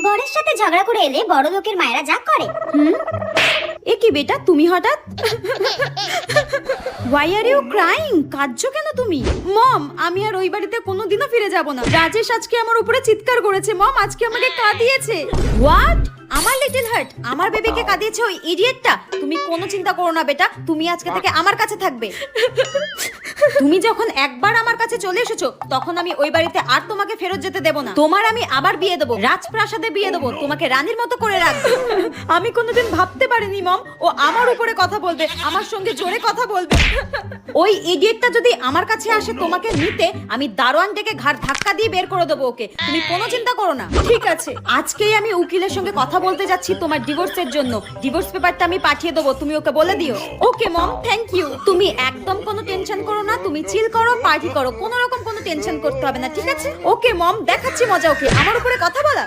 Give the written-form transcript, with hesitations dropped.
বরের সাথে ঝগড়া করে এলে বড় লোকের মায়েরা যা করে। এ কি বেটা তুমি হঠাৎ? Why are you crying? কাঁদছো কেন তুমি? মম, আমি আর ওই বাড়িতে কোনোদিনও ফিরে যাব না। রাজেশ আজকে আমার উপরে চিৎকার করেছে। মম, আজকে আমাকে কাঁদিয়েছে। হোয়াট? আমার লিটল হার্ট আমার বেবিকে কাঁদিয়েছে ওই ইডিয়েটটা? তুমি কোনো চিন্তা করো না বেটা, তুমি আজকে থেকে আমার কাছে থাকবে। তুমি যখন একবার আমার কাছে চলে এসেছো তখন আমি ওই বাড়িতে আর তোমাকে ফেরত যেতে দেব না। তোমার আমি আবার বিয়ে দেবো, রাজপ্রাসাদে বিয়ে দেবো, তোমাকে রানীর মতো করে রাখবো। আমি কোনোদিন ভাবতে পারিনি মম ও আমার উপরে কথা বলবে, আমার সঙ্গে জোরে কথা বলবে। ওই ইডিয়েটটা যদি আমার কাছে আসে তোমাকে নিতে, আমি দারোয়ান ডেকে ঘাড় ধাক্কা দিয়ে বের করে দেবো ওকে। তুমি কোনো চিন্তা করো না। ঠিক আছে, আজকেই আমি উকিলের সঙ্গে কথা বলতে যাচ্ছি তোমার ডিভোর্সের জন্য। ডিভোর্স পেপারটা আমি পাঠিয়ে দেবো, তুমি ওকে বলে দিও। ওকে মম, থ্যাংক ইউ। তুমি একদম কোনো টেনশন করো না, তুমি চিল করো, পার্টি করো, কোনো রকম কোনো টেনশন করতে হবে না, ঠিক আছে? ওকে মম, দেখাচ্ছি মজা ওকে, আমার উপরে কথা বলা।